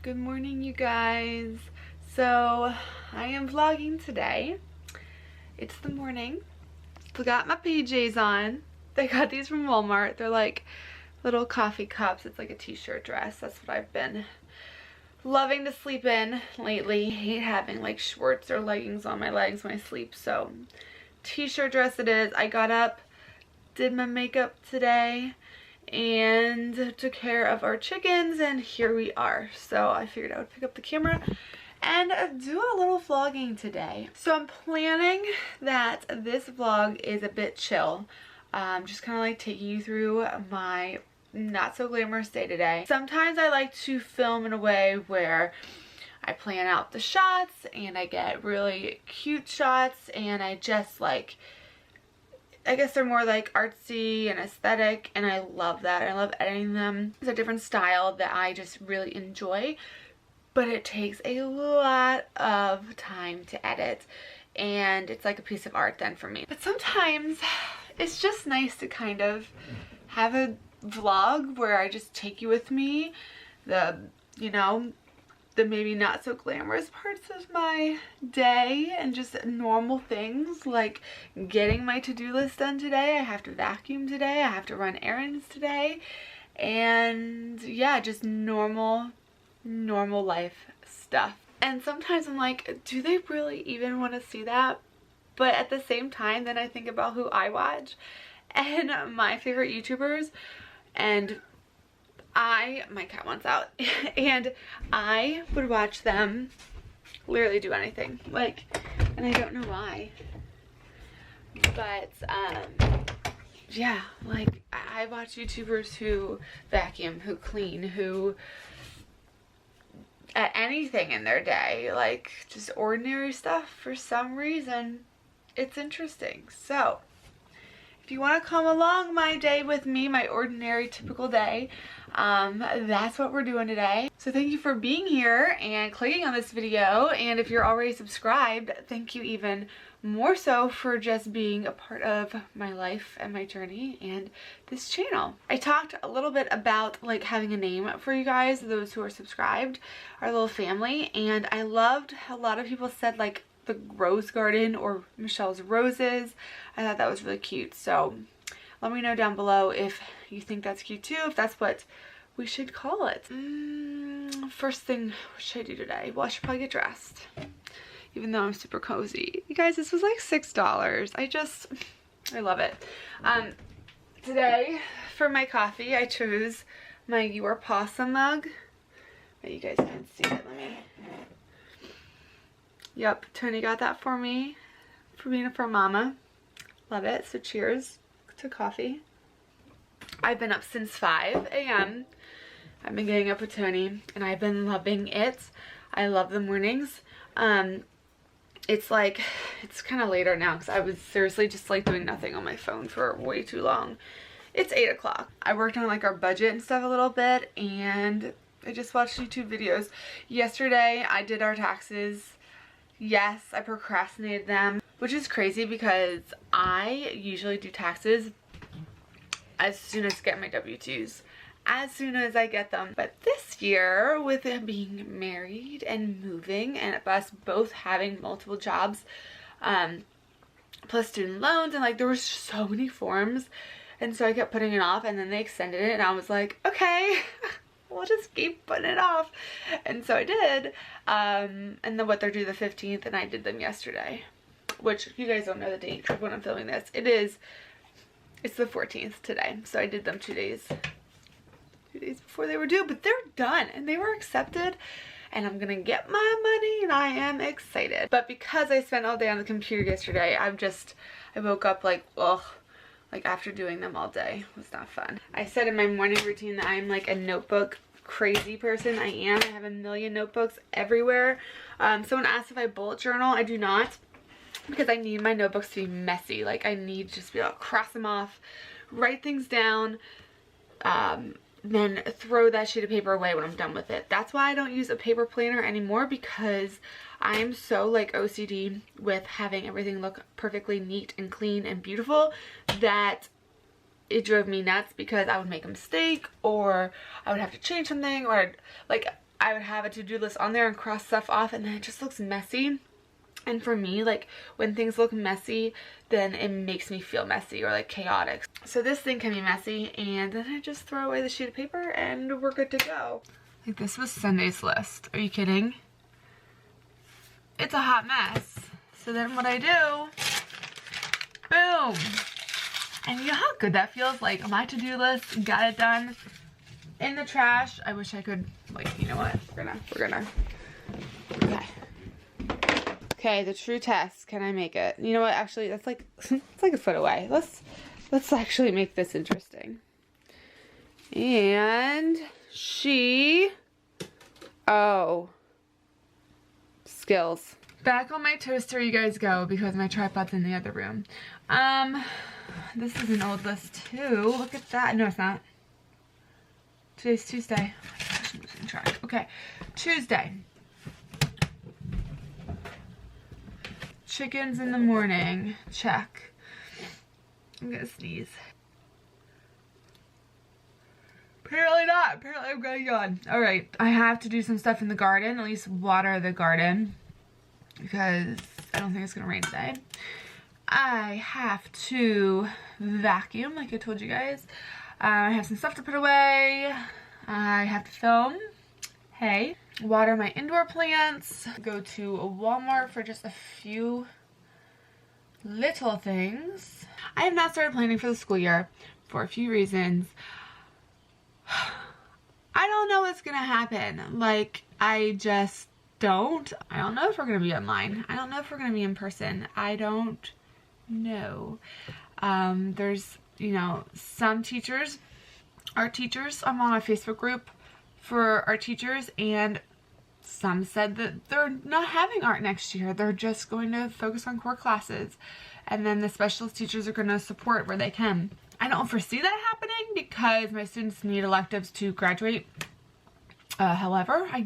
Good morning, you guys. So I am vlogging today. It's the morning. I got my PJs on. They got these from Walmart. They're like little coffee cups. It's like a t-shirt dress. That's what I've been loving to sleep in lately. I hate having like shorts or leggings on my legs when I sleep, so t-shirt dress it is. I got up, did my makeup today, and took care of our chickens, and here we are. So I figured I would pick up the camera and do a little vlogging today. So I'm planning that this vlog is a bit chill. Just kind of like taking you through my not so glamorous day today. Sometimes I like to film in a way where I plan out the shots and I get really cute shots, and I just like, I guess they're more like artsy and aesthetic, and I love that. I love editing them. It's a different style that I just really enjoy, but it takes a lot of time to edit, and it's like a piece of art then for me. But sometimes it's just nice to kind of have a vlog where I just take you with me, the maybe not so glamorous parts of my day, and just normal things like getting my to-do list done today. I have to vacuum today. I have to run errands today. And yeah, just normal life stuff. And sometimes I'm like, do they really even want to see that? But at the same time, then I think about who I watch and my favorite YouTubers, and my cat wants out, and I would watch them literally do anything, like, and I don't know why, but yeah, like I watch YouTubers who vacuum, who clean, who anything in their day, like just ordinary stuff. For some reason it's interesting. So if you want to come along my day with me, my ordinary typical day, that's what we're doing today. So thank you for being here and clicking on this video, and if you're already subscribed, thank you even more so for just being a part of my life and my journey and this channel. I talked a little bit about like having a name for you guys, those who are subscribed, our little family, and I loved a lot of people said like the Rose Garden or Michelle's Roses. I thought that was really cute, so let me know down below if you think that's cute too, if that's what we should call it. First thing, what should I do today? Well, I should probably get dressed, even though I'm super cozy. You guys, this was like $6. I love it. Today for my coffee I chose my Neewer possum mug. But you guys can't see it. Yep, Tony got that for me for being for mama. Love it. So cheers to coffee. I've been up since 5 a.m. I've been getting up with Tony and I've been loving it. I love the mornings. It's like, it's kind of later now because I was seriously just like doing nothing on my phone for way too long. It's 8 o'clock. I worked on like our budget and stuff a little bit, and I just watched YouTube videos. Yesterday I did our taxes. Yes, I procrastinated them, which is crazy because I usually do taxes as soon as I get my W-2s, as soon as I get them. But this year, with being married and moving and us both having multiple jobs, plus student loans, and like there were so many forms, and so I kept putting it off, and then they extended it and I was like, okay, we'll just keep putting it off. And so I did, and then what, they're due the 15th, and I did them yesterday, which you guys don't know the date of when I'm filming this. It's the 14th today, so I did them 2 days before they were due, but they're done and they were accepted, and I'm gonna get my money and I am excited. But because I spent all day on the computer yesterday, I woke up like, ugh, like after doing them all day. It was not fun. I said in my morning routine that I'm like a notebook crazy person. I am. I have a million notebooks everywhere. Someone asked if I bullet journal. I do not, because I need my notebooks to be messy. Like I need to just be able to cross them off, write things down, then throw that sheet of paper away when I'm done with it. That's why I don't use a paper planner anymore, because I'm so like OCD with having everything look perfectly neat and clean and beautiful that it drove me nuts, because I would make a mistake or I would have to change something, or like I would have a to-do list on there and cross stuff off, and then it just looks messy. And for me, like, when things look messy, then it makes me feel messy or like chaotic. So this thing can be messy, and then I just throw away the sheet of paper and we're good to go. Like, this was Sunday's list. Are you kidding? It's a hot mess. So then what I do, boom. And you know how good that feels? Like, my to-do list, got it done. In the trash. I wish I could, like, you know what? We're gonna. Okay. Okay, the true test. Can I make it? You know what? Actually, that's like, it's like a foot away. Let's actually make this interesting. And oh, skills. Back on my toaster you guys go, because my tripod's in the other room. This is an old list too. Look at that. No, it's not. Today's Tuesday. Oh my gosh, I'm losing track. Okay, Tuesday. Chickens in the morning. Check. I'm gonna sneeze. Apparently not. Apparently I'm gonna yawn. Alright, I have to do some stuff in the garden. At least water the garden, because I don't think it's gonna rain today. I have to vacuum, like I told you guys. I have some stuff to put away. I have to film. Hey. Water my indoor plants. Go to a Walmart for just a few little things. I have not started planning for the school year for a few reasons. I don't know what's gonna happen. Like, I just don't. I don't know if we're gonna be online. I don't know if we're gonna be in person. I don't know. There's, you know, some teachers, our teachers, I'm on a Facebook group for our teachers, and some said that they're not having art next year. They're just going to focus on core classes, and then the specialist teachers are going to support where they can. I don't foresee that happening because my students need electives to graduate. However, I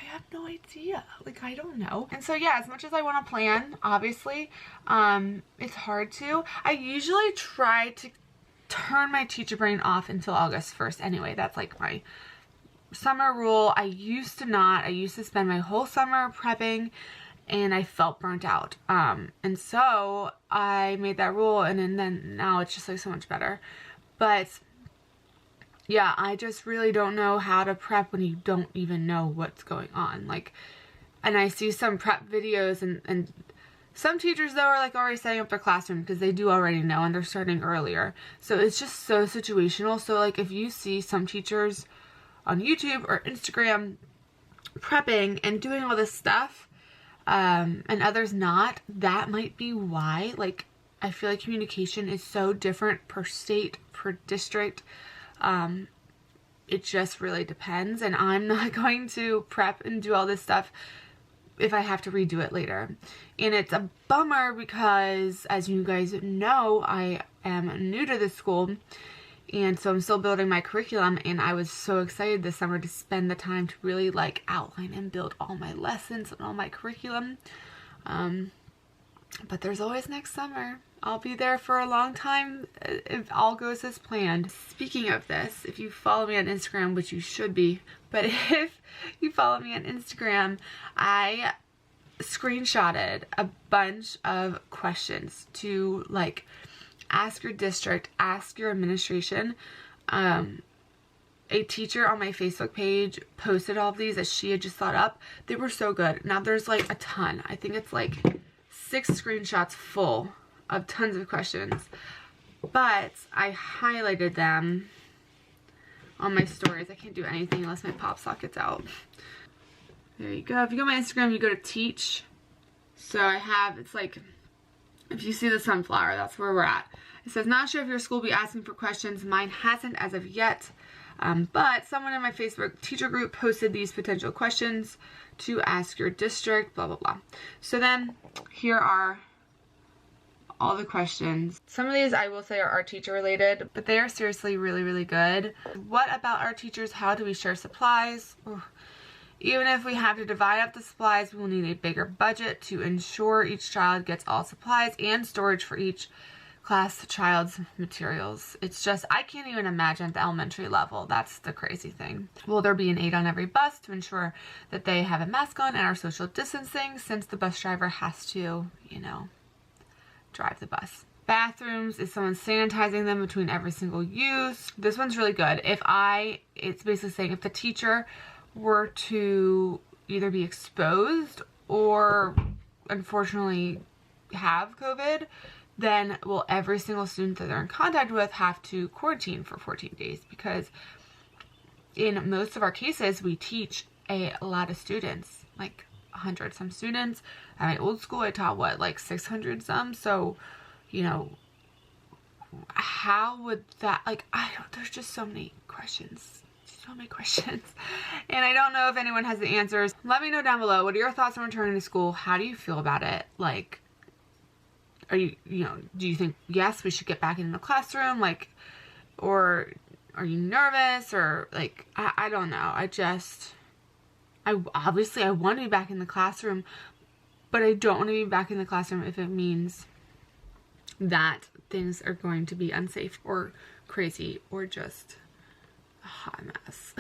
have no idea. Like, I don't know. And so yeah, as much as I want to plan, obviously, it's hard to. I usually try to turn my teacher brain off until August 1st anyway. That's like my summer rule. I used to not. I used to spend my whole summer prepping, and I felt burnt out. And so I made that rule, and then now it's just like so much better. But yeah, I just really don't know how to prep when you don't even know what's going on. Like, and I see some prep videos, and some teachers though are like already setting up their classroom because they do already know, and they're starting earlier. So it's just so situational. So like, if you see some teachers on YouTube or Instagram prepping and doing all this stuff, and others not, that might be why. Like, I feel like communication is so different per state, per district. It just really depends, and I'm not going to prep and do all this stuff if I have to redo it later. And it's a bummer because, as you guys know, I am new to this school, and so I'm still building my curriculum, and I was so excited this summer to spend the time to really like outline and build all my lessons and all my curriculum. But there's always next summer. I'll be there for a long time if all goes as planned. Speaking of this, if you follow me on Instagram, which you should be, but if you follow me on Instagram, I screenshotted a bunch of questions to like ask your district, ask your administration. A teacher on my Facebook page posted all of these that she had just thought up. They were so good. Now there's like a ton. I think it's like 6 screenshots full of tons of questions, but I highlighted them on my stories. I can't do anything unless my pop socket's out. There you go. If you go on my Instagram, you go to teach. So I have, it's like, if you see the sunflower, that's where we're at. It says, not sure if your school will be asking for questions. Mine hasn't as of yet. But someone in my Facebook teacher group posted these potential questions to ask your district, blah, blah, blah. So then here are all the questions. Some of these I will say are art teacher related, but they are seriously really, really good. What about our teachers? How do we share supplies? Ooh. Even if we have to divide up the supplies, we will need a bigger budget to ensure each child gets all supplies and storage for each class child's materials. It's just, I can't even imagine at the elementary level. That's the crazy thing. Will there be an aide on every bus to ensure that they have a mask on and are social distancing, since the bus driver has to, you know, drive the bus? Bathrooms, is someone sanitizing them between every single use? This one's really good. It's basically saying if the teacher were to either be exposed or unfortunately have COVID, then will every single student that they're in contact with have to quarantine for 14 days? Because in most of our cases, we teach a lot of students, like 100 some students. At my old school, I taught what, like 600 some. So, you know, how would that, like, there's just so many questions. So many questions. And I don't know if anyone has the answers. Let me know down below. What are your thoughts on returning to school? How do you feel about it? Like, are you know, do you think, yes, we should get back into the classroom? Like, or are you nervous? Or like, I don't know. Obviously I want to be back in the classroom, but I don't want to be back in the classroom if it means that things are going to be unsafe or crazy or just a hot mess.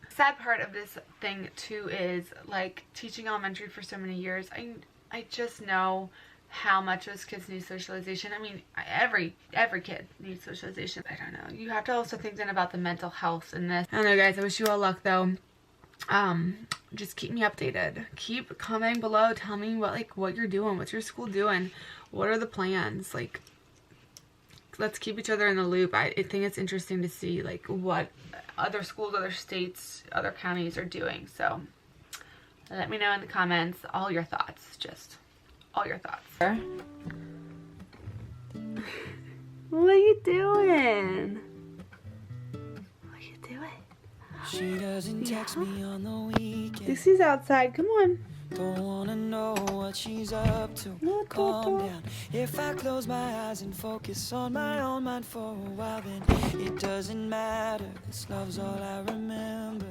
Sad part of this thing too is, like, teaching elementary for so many years, I just know how much those kids need socialization. I mean, every kid needs socialization. I don't know. You have to also think then about the mental health in this. I don't know, guys. I wish you all luck though. Just keep me updated. Keep commenting below. Tell me what you're doing. What's your school doing? What are the plans? Like, let's keep each other in the loop. I think it's interesting to see like what other schools, other states, other counties are doing. So let me know in the comments all your thoughts. Just all your thoughts. What are you doing? What are you doing? She doesn't text me on the weekend. Dixie's outside. Come on. Don't wanna know what she's up to. Calm down. If I close my eyes and focus on my own mind for a while, then it doesn't matter. This love's all I remember.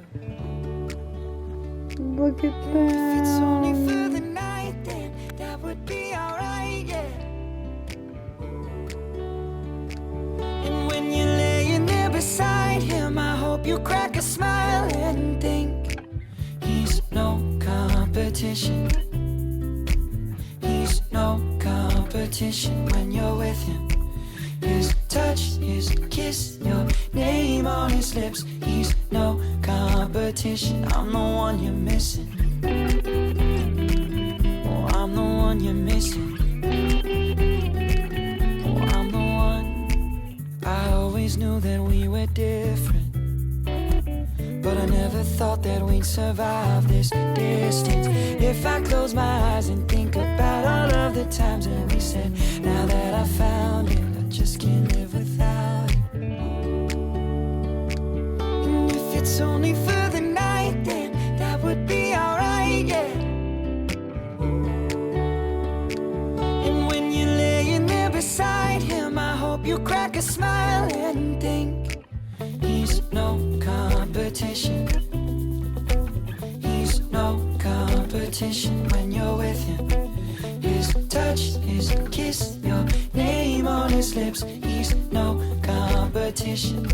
Look at that. If it's only for the night, then that would be alright, yeah. And when you're laying there beside him, I hope you crack a smile and think he's no competition. He's no competition when you're with him. His touch, his kiss, your name on his lips. He's no competition. I'm the one you're missing. Oh, I'm the one you're missing. Oh, I'm the one. I always knew that we were different, but I never thought that we'd survive this distance. If I close my eyes and think about all of the times that we said, now that I found it, I just can't live without it. And if it's only for the night, then that would be alright, yeah. And when you're laying there beside him, I hope you crack a smile and think he's no competition. He's no competition when you're with him. His touch, his kiss, your name on his lips. He's no competition.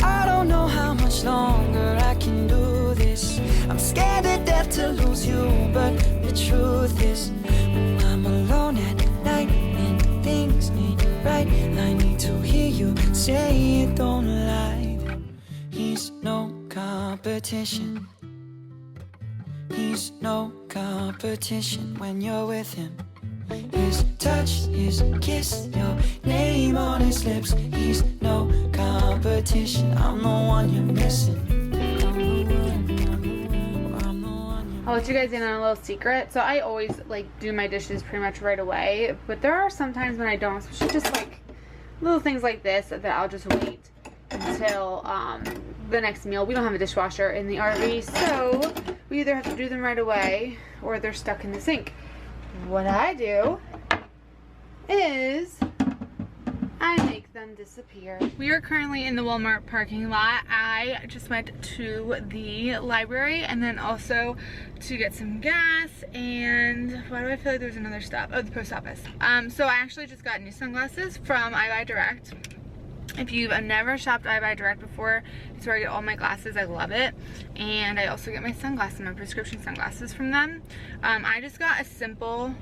I don't know how much longer I can do this. I'm scared to death to lose you, but the truth is, when I'm alone at night and things ain't right, I need to hear you say it, don't lie. He's no competition. He's no competition when you're with him. His touch, his kiss, your name on his lips. He's no competition. I'm the one you're missing. I'll let you guys in on a little secret. So I always like do my dishes pretty much right away, but there are some times when I don't, especially just like little things like this that I'll just wait until the next meal. We don't have a dishwasher in the RV, so we either have to do them right away or they're stuck in the sink. What I do is I make them disappear. We are currently in the Walmart parking lot. I just went to the library and then also to get some gas, and why do I feel like there's another stop? Oh, the post office. So I actually just got new sunglasses from iBuyDirect. If you've never shopped iBuyDirect before, it's where I get all my glasses. I love it. And I also get my sunglasses, my prescription sunglasses from them. I just got a simple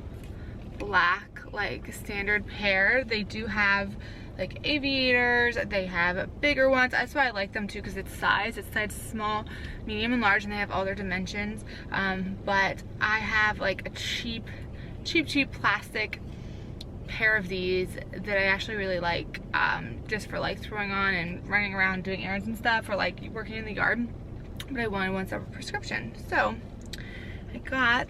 black, like, standard pair. They do have like aviators, they have bigger ones. That's why I like them too, because it's size small, medium, and large, and they have all their dimensions. But I have like a cheap plastic pair of these that I actually really like, just for like throwing on and running around doing errands and stuff, or like working in the yard. But I wanted one separate prescription, so I got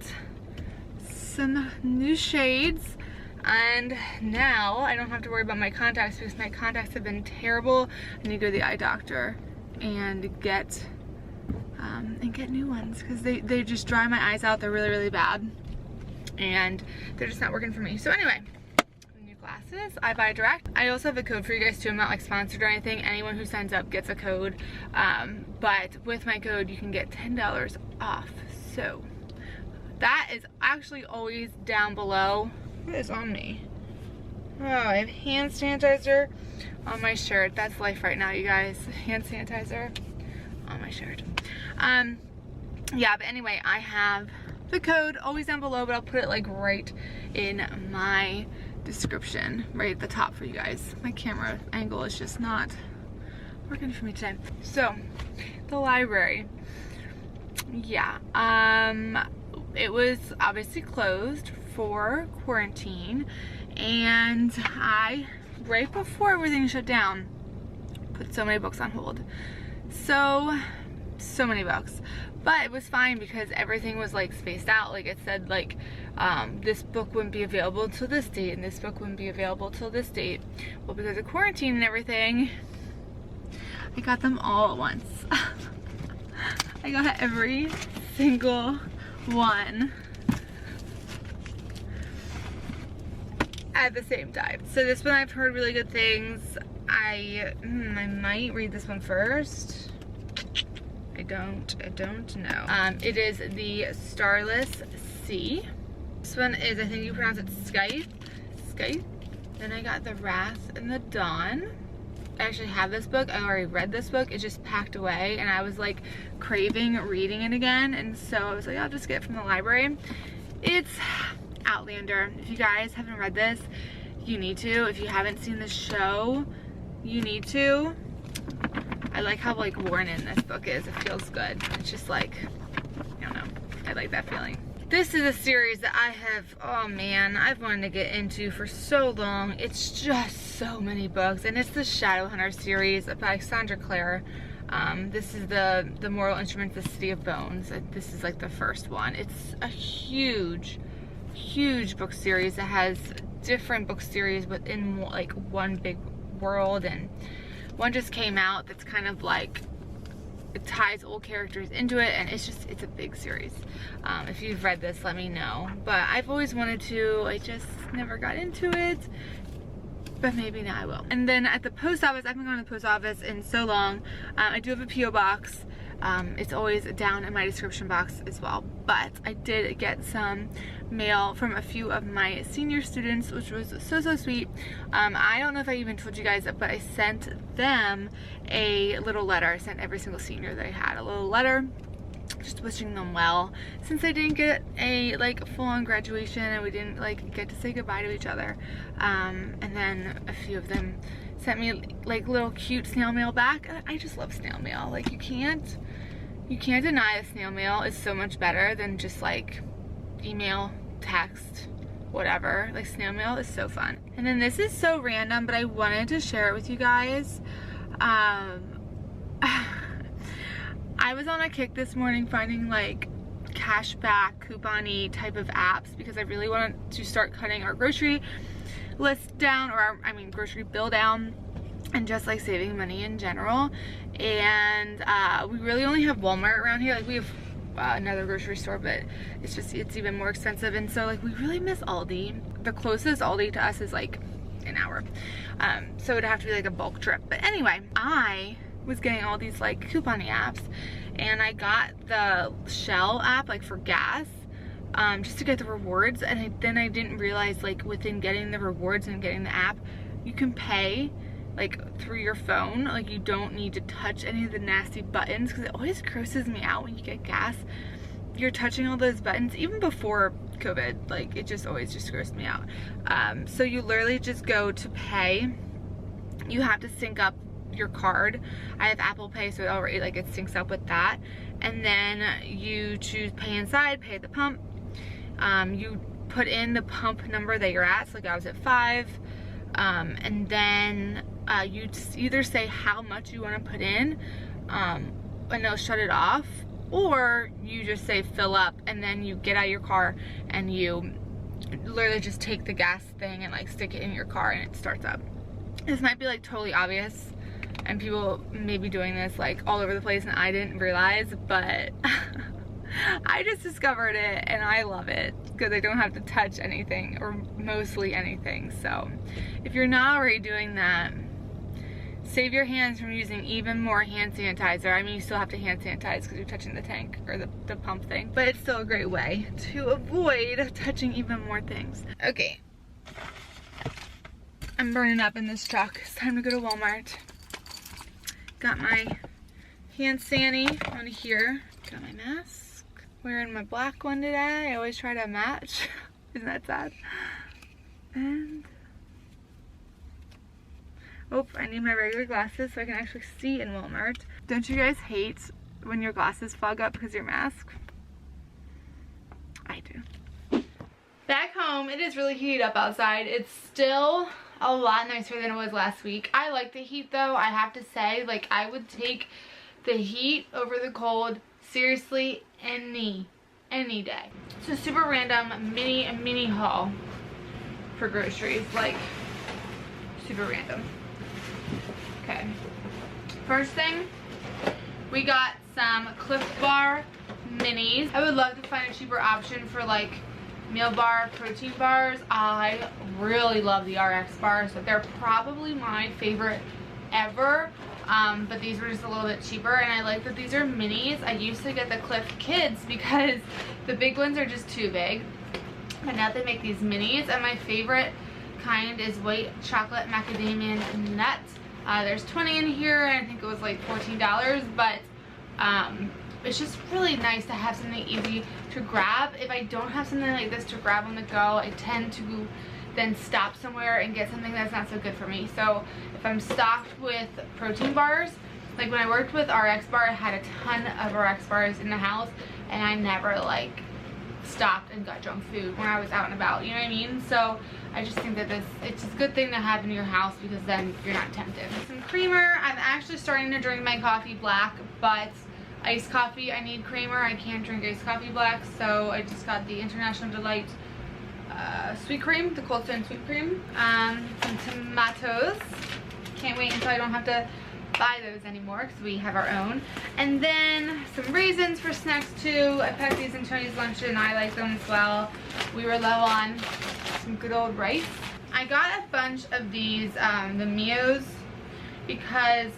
some new shades, and now I don't have to worry about my contacts, because my contacts have been terrible. I need to go to the eye doctor and get new ones, because they just dry my eyes out. They're really bad, and they're just not working for me. So anyway, new glasses, iBuyDirect. I also have a code for you guys too. I'm not like sponsored or anything. Anyone who signs up gets a code, but with my code you can get $10 off. So that is actually always down below. What is on me? Oh, I have hand sanitizer on my shirt. That's life right now, you guys. Hand sanitizer on my shirt. Yeah, but anyway, I have the code always down below, but I'll put it like right in my description, right at the top for you guys. My camera angle is just not working for me today. So, the library. Yeah, it was obviously closed for quarantine, and I, right before everything shut down, put so many books on hold. So many books. But it was fine because everything was like spaced out. Like it said, like, this book wouldn't be available until this date, and this book wouldn't be available till this date. Well, because of quarantine and everything, I got them all at once. I got every single one at the same time. So this one I've heard really good things. I might read this one first. I don't know. It is the Starless Sea. This one is, I think you pronounce it Skype. Then I got the Wrath and the Dawn. I actually have this book. I already read this book. It's just packed away, and I was like craving reading it again, and so I was like, I'll just get it from the library. It's Outlander. If you guys haven't read this, you need to. If you haven't seen the show, you need to. I like how like worn in this book is. It feels good. It's just like, I don't know. I like that feeling. This is a series that I have, oh man, I've wanted to get into for so long. It's just so many books, and it's the Shadowhunter series by Sandra Clare. This is the Moral Instruments, the City of Bones. This is like the first one. It's a huge book series that has different book series within like one big world, and one just came out that's kind of like, it ties old characters into it, and it's a big series. If you've read this, let me know. But I've always wanted to, I just never got into it, but maybe now I will. And then at the post office, I haven't gone to the post office in so long. I do have a P.O. box. It's always down in my description box as well. But I did get some mail from a few of my senior students, which was so sweet. I don't know if I even told you guys, but I sent them a little letter. I sent every single senior that I had a little letter, just wishing them well, since I didn't get a like full-on graduation, and we didn't like get to say goodbye to each other. And then a few of them sent me like little cute snail mail back. I just love snail mail. Like you can't deny a snail mail is so much better than just like email, text, whatever. Like snail mail is so fun. And then this is so random, but I wanted to share it with you guys. I was on a kick this morning finding like cashback, coupon-y type of apps, because I really wanted to start cutting our grocery list down, or I mean grocery bill down, and just like saving money in general. And we really only have Walmart around here. Like we have another grocery store, but it's even more expensive, and so like we really miss Aldi. The closest Aldi to us is like an hour. So it'd have to be like a bulk trip. But anyway, I was getting all these like couponing apps, and I got the Shell app like for gas, just to get the rewards. And then I didn't realize, like, within getting the rewards and getting the app, you can pay like through your phone. Like, you don't need to touch any of the nasty buttons, because it always grosses me out when you get gas. You're touching all those buttons, even before COVID, like it just always just grossed me out. So you literally just go to pay. You have to sync up your card. I have Apple Pay, so it already like it syncs up with that. And then you choose pay inside, pay at the pump. You put in the pump number that you're at. So like I was at 5. And then you either say how much you want to put in, and they'll shut it off, or you just say fill up, and then you get out of your car and you literally just take the gas thing and like stick it in your car and it starts up. This might be like totally obvious, and people may be doing this like all over the place and I didn't realize, but I just discovered it and I love it because I don't have to touch anything, or mostly anything. So if you're not already doing that, save your hands from using even more hand sanitizer. I mean, you still have to hand sanitize because you're touching the tank or the pump thing, but it's still a great way to avoid touching even more things. Okay, I'm burning up in this truck. It's time to go to Walmart. Got my hand sani on here. Got my mask. Wearing my black one today. I always try to match. Isn't that sad? And oh, I need my regular glasses so I can actually see in Walmart. Don't you guys hate when your glasses fog up because of your mask? I do. Back home, it is really heated up outside. It's still a lot nicer than it was last week. I like the heat though, I have to say. Like, I would take the heat over the cold, seriously, any day. It's a super random mini haul for groceries, like super random. Okay, first thing, we got some Cliff Bar minis. I would love to find a cheaper option for like meal bar protein bars. I really love the RX bars, but they're probably my favorite ever. But these were just a little bit cheaper, and I like that these are minis. I used to get the Cliff Kids because the big ones are just too big, but now they make these minis, and my favorite kind is white chocolate macadamia nuts. There's 20 in here, and I think it was like $14, but it's just really nice to have something easy to grab. If I don't have something like this to grab on the go, I tend to then stop somewhere and get something that's not so good for me. So if I'm stocked with protein bars, like when I worked with RX Bar, I had a ton of RX bars in the house, and I never like stopped and got junk food when I was out and about, you know what I mean? So I just think that it's a good thing to have in your house, because then you're not tempted. Some creamer. I'm actually starting to drink my coffee black, but iced coffee, I need creamer. I can't drink iced coffee black, so I just got the International Delight sweet cream, the Cold Stone sweet cream. Some tomatoes. Can't wait until I don't have to buy those anymore because we have our own. And then some raisins for snacks too. I packed these in Tony's lunch and I like them as well. We were low on some good old rice. I got a bunch of these, the Mios, because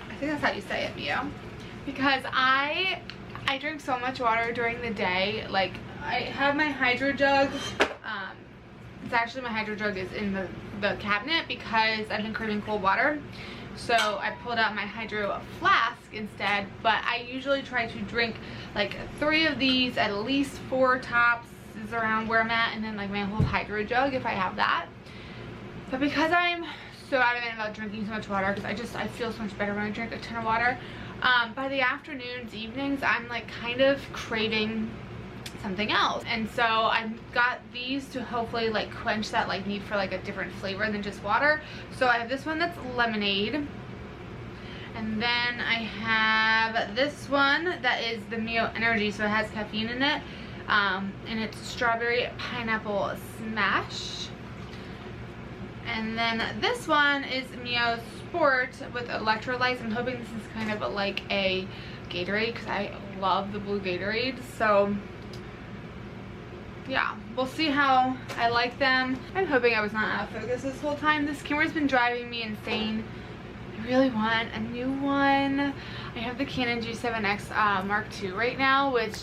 I think that's how you say it, Mio. Because I drink so much water during the day. Like, I have my hydro jug. It's actually, my hydro jug is in the cabinet because I've been craving cold water. So I pulled out my hydro flask instead, but I usually try to drink like 3 of these, at least 4 tops is around where I'm at, and then like my whole hydro jug if I have that. But because I'm so adamant about drinking so much water, because I feel so much better when I drink a ton of water, by the afternoons, evenings, I'm like kind of craving something else. And so I got these to hopefully like quench that like need for like a different flavor than just water. So I have this one that's lemonade, and then I have this one that is the Mio Energy, so it has caffeine in it, and it's strawberry pineapple smash. And then this one is Mio Sport with electrolytes. I'm hoping this is kind of like a Gatorade because I love the blue Gatorade. So yeah, we'll see how I like them. I'm hoping I was not out of focus this whole time. This camera's been driving me insane. I really want a new one. I have the Canon G7X Mark II right now, which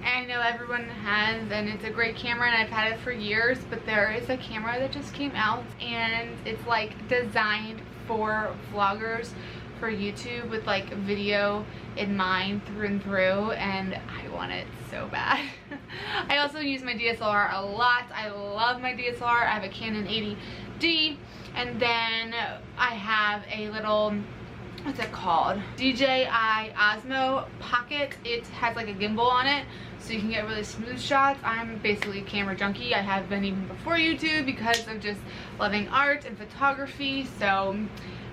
I know everyone has, and it's a great camera and I've had it for years, but there is a camera that just came out and it's like designed for vloggers for YouTube with like video in mind through and through, and I want it so bad. I also use my DSLR a lot. I love my DSLR. I have a Canon 80D, and then I have a little, what's it called, DJI Osmo Pocket. It has like a gimbal on it, so you can get really smooth shots. I'm basically a camera junkie. I have been even before YouTube because of just loving art and photography, so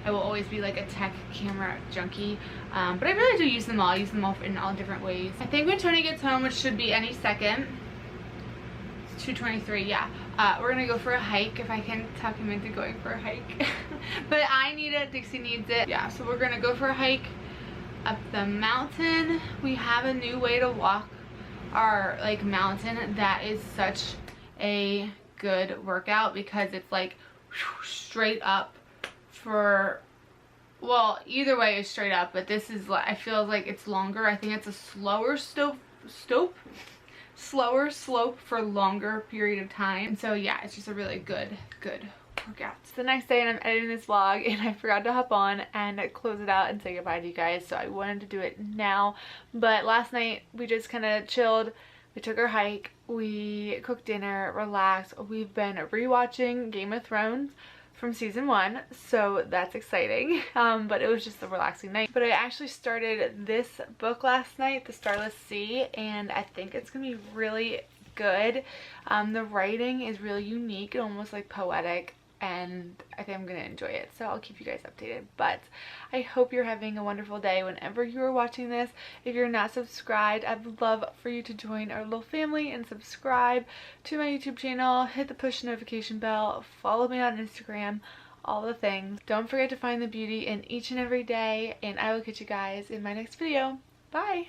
I will always be like a tech camera junkie. But I really do use them all. I use them all in all different ways. I think when Tony gets home, which should be any second, it's 2:23, yeah. We're gonna go for a hike, if I can talk him into going for a hike. But I need it, Dixie needs it. Yeah, so we're gonna go for a hike up the mountain. We have a new way to walk our like mountain that is such a good workout because it's like straight up for, well, either way is straight up, but this is like, I feel like it's longer. I think it's a slower slower slope for longer period of time. And so yeah, it's just a really good workout. It's the next day and I'm editing this vlog and I forgot to hop on and close it out and say goodbye to you guys, so I wanted to do it now. But last night we just kind of chilled. We took our hike, we cooked dinner, relaxed. We've been rewatching Game of Thrones from season 1, so that's exciting. But it was just a relaxing night. But I actually started this book last night, The Starless Sea, and I think it's gonna be really good. The writing is really unique and almost like poetic, and I think I'm gonna enjoy it, so I'll keep you guys updated. But I hope you're having a wonderful day whenever you are watching this. If you're not subscribed, I'd love for you to join our little family and subscribe to my YouTube channel, hit the push notification bell, follow me on Instagram, all the things. Don't forget to find the beauty in each and every day, and I will catch you guys in my next video. Bye!